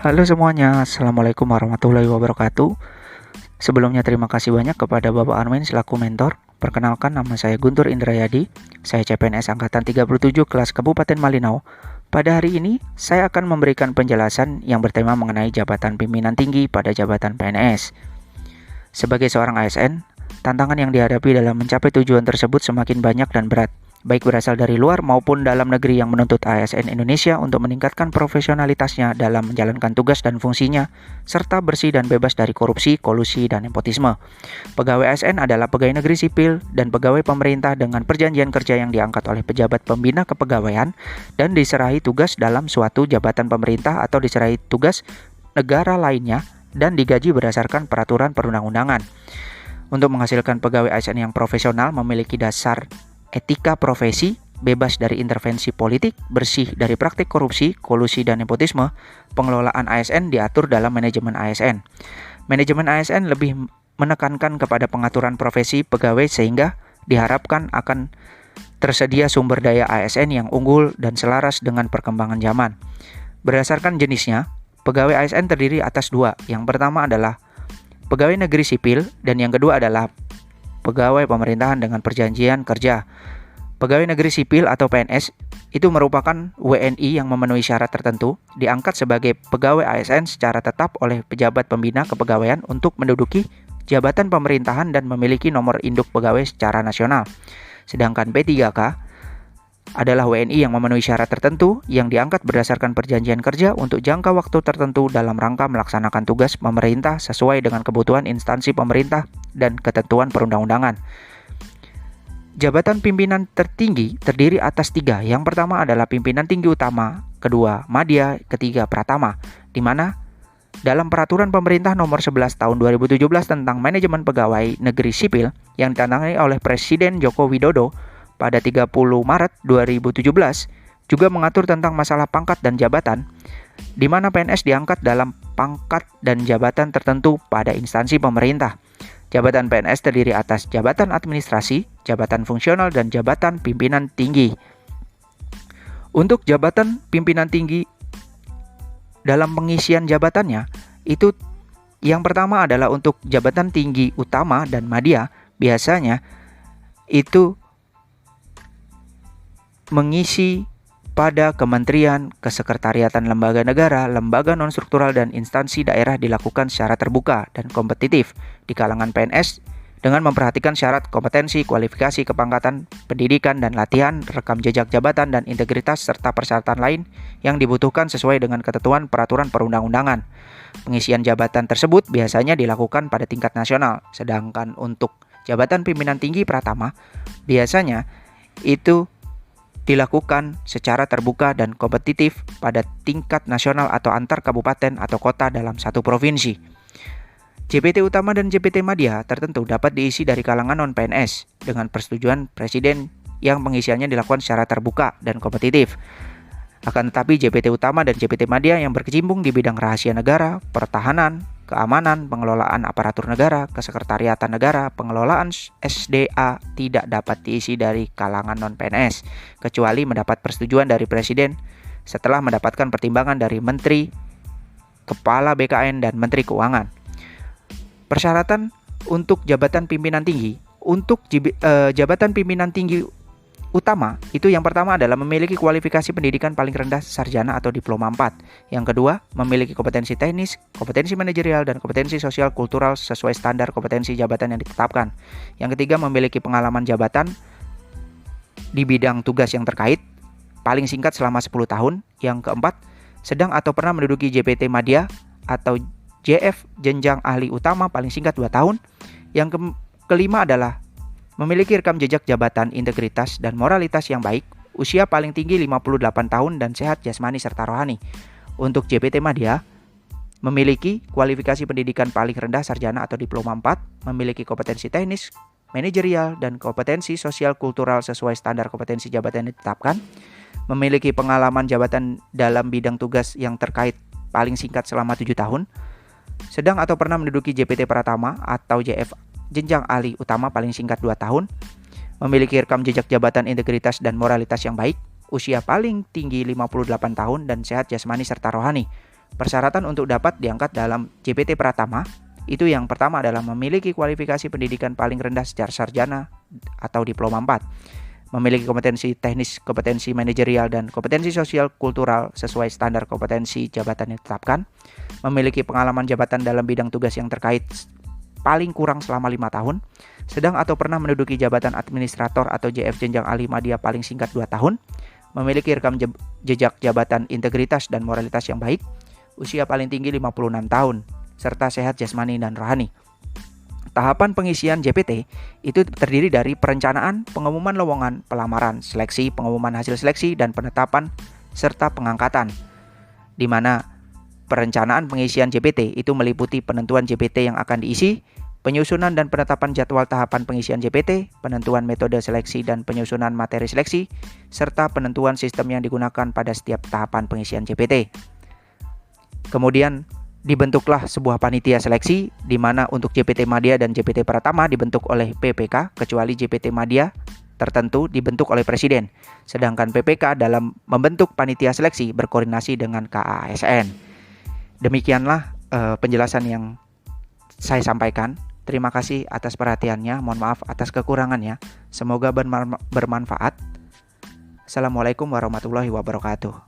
Halo semuanya, Assalamualaikum warahmatullahi wabarakatuh. Sebelumnya terima kasih banyak kepada Bapak Armin selaku mentor. Perkenalkan, nama saya Guntur Indrayadi. Saya CPNS Angkatan 37 kelas Kabupaten Malinau. Pada hari ini, saya akan memberikan penjelasan yang bertema mengenai jabatan pimpinan tinggi pada jabatan PNS. Sebagai seorang ASN, tantangan yang dihadapi dalam mencapai tujuan tersebut semakin banyak dan berat, baik berasal dari luar maupun dalam negeri yang menuntut ASN Indonesia untuk meningkatkan profesionalitasnya dalam menjalankan tugas dan fungsinya, serta bersih dan bebas dari korupsi, kolusi, dan nepotisme. Pegawai ASN adalah pegawai negeri sipil dan pegawai pemerintah dengan perjanjian kerja yang diangkat oleh pejabat pembina kepegawaian dan diserahi tugas dalam suatu jabatan pemerintah atau diserahi tugas negara lainnya dan digaji berdasarkan peraturan perundang-undangan. Untuk menghasilkan pegawai ASN yang profesional memiliki dasar etika profesi, bebas dari intervensi politik, bersih dari praktik korupsi, kolusi, dan nepotisme. Pengelolaan ASN diatur dalam manajemen ASN. Manajemen ASN lebih menekankan kepada pengaturan profesi pegawai sehingga diharapkan akan tersedia sumber daya ASN yang unggul dan selaras dengan perkembangan zaman. Berdasarkan jenisnya, pegawai ASN terdiri atas dua. Yang pertama adalah pegawai negeri sipil dan yang kedua adalah pegawai pemerintahan dengan perjanjian kerja. Pegawai negeri sipil atau PNS itu merupakan WNI yang memenuhi syarat tertentu, diangkat sebagai pegawai ASN secara tetap oleh pejabat pembina kepegawaian untuk menduduki jabatan pemerintahan dan memiliki nomor induk pegawai secara nasional. Sedangkan P3K adalah WNI yang memenuhi syarat tertentu yang diangkat berdasarkan perjanjian kerja untuk jangka waktu tertentu dalam rangka melaksanakan tugas pemerintah sesuai dengan kebutuhan instansi pemerintah dan ketentuan perundang-undangan. Jabatan pimpinan tertinggi terdiri atas tiga. Yang pertama adalah pimpinan tinggi utama, kedua madya, ketiga pratama, di mana dalam peraturan pemerintah nomor 11 tahun 2017 tentang manajemen pegawai negeri sipil yang ditandangani oleh Presiden Joko Widodo pada 30 Maret 2017 juga mengatur tentang masalah pangkat dan jabatan, di mana PNS diangkat dalam pangkat dan jabatan tertentu pada instansi pemerintah. Jabatan PNS terdiri atas jabatan administrasi, jabatan fungsional, dan jabatan pimpinan tinggi. Untuk jabatan pimpinan tinggi dalam pengisian jabatannya, itu yang pertama adalah untuk jabatan tinggi utama dan madya, biasanya itu mengisi pada kementerian, kesekretariatan lembaga negara, lembaga non-struktural, dan instansi daerah dilakukan secara terbuka dan kompetitif di kalangan PNS dengan memperhatikan syarat kompetensi, kualifikasi, kepangkatan, pendidikan, dan latihan, rekam jejak jabatan, dan integritas, serta persyaratan lain yang dibutuhkan sesuai dengan ketentuan peraturan perundang-undangan. Pengisian jabatan tersebut biasanya dilakukan pada tingkat nasional, sedangkan untuk jabatan pimpinan tinggi pratama biasanya itu dilakukan secara terbuka dan kompetitif pada tingkat nasional atau antar kabupaten atau kota dalam satu provinsi. JPT utama dan JPT madya tertentu dapat diisi dari kalangan non-PNS dengan persetujuan Presiden yang pengisiannya dilakukan secara terbuka dan kompetitif. Akan tetapi JPT utama dan JPT madya yang berkecimpung di bidang rahasia negara, pertahanan, keamanan, pengelolaan aparatur negara, kesekretariatan negara, pengelolaan SDA tidak dapat diisi dari kalangan non-PNS, kecuali mendapat persetujuan dari Presiden setelah mendapatkan pertimbangan dari Menteri, Kepala BKN, dan Menteri Keuangan. Persyaratan untuk jabatan pimpinan tinggi. Untuk jabatan pimpinan tinggi utama, itu yang pertama adalah memiliki kualifikasi pendidikan paling rendah sarjana atau diploma 4. Yang kedua, memiliki kompetensi teknis, kompetensi manajerial, dan kompetensi sosial kultural sesuai standar kompetensi jabatan yang ditetapkan. Yang ketiga, memiliki pengalaman jabatan di bidang tugas yang terkait, paling singkat selama 10 tahun. Yang keempat, sedang atau pernah menduduki JPT madya atau JF jenjang ahli utama paling singkat 2 tahun. Yang kelima adalah memiliki rekam jejak jabatan, integritas, dan moralitas yang baik, usia paling tinggi 58 tahun, dan sehat jasmani serta rohani. Untuk JPT madya, memiliki kualifikasi pendidikan paling rendah sarjana atau diploma 4, memiliki kompetensi teknis, manajerial, dan kompetensi sosial kultural sesuai standar kompetensi jabatan yang ditetapkan, memiliki pengalaman jabatan dalam bidang tugas yang terkait paling singkat selama 7 tahun, sedang atau pernah menduduki JPT pratama atau JF jenjang ahli utama paling singkat 2 tahun, memiliki rekam jejak jabatan, integritas, dan moralitas yang baik, usia paling tinggi 58 tahun, dan sehat jasmani serta rohani. Persyaratan untuk dapat diangkat dalam JPT Pratama itu yang pertama adalah memiliki kualifikasi pendidikan paling rendah secara sarjana atau diploma 4, memiliki kompetensi teknis, kompetensi manajerial, dan kompetensi sosial kultural sesuai standar kompetensi jabatan yang ditetapkan, memiliki pengalaman jabatan dalam bidang tugas yang terkait paling kurang selama 5 tahun, sedang atau pernah menduduki jabatan administrator atau JF jenjang ahli media paling singkat 2 tahun, memiliki rekam jejak jabatan integritas dan moralitas yang baik, usia paling tinggi 56 tahun, serta sehat jasmani dan rohani. Tahapan pengisian JPT itu terdiri dari perencanaan, pengumuman lowongan, pelamaran, seleksi, pengumuman hasil seleksi, dan penetapan, serta pengangkatan. Di mana perencanaan pengisian JPT itu meliputi penentuan JPT yang akan diisi, penyusunan dan penetapan jadwal tahapan pengisian JPT, penentuan metode seleksi dan penyusunan materi seleksi, serta penentuan sistem yang digunakan pada setiap tahapan pengisian JPT. Kemudian dibentuklah sebuah panitia seleksi di mana untuk JPT Madya dan JPT Pratama dibentuk oleh PPK, kecuali JPT Madya tertentu dibentuk oleh Presiden. Sedangkan PPK dalam membentuk panitia seleksi berkoordinasi dengan KASN. Demikianlah penjelasan yang saya sampaikan. Terima kasih atas perhatiannya. Mohon maaf atas kekurangannya. Semoga bermanfaat. Assalamualaikum warahmatullahi wabarakatuh.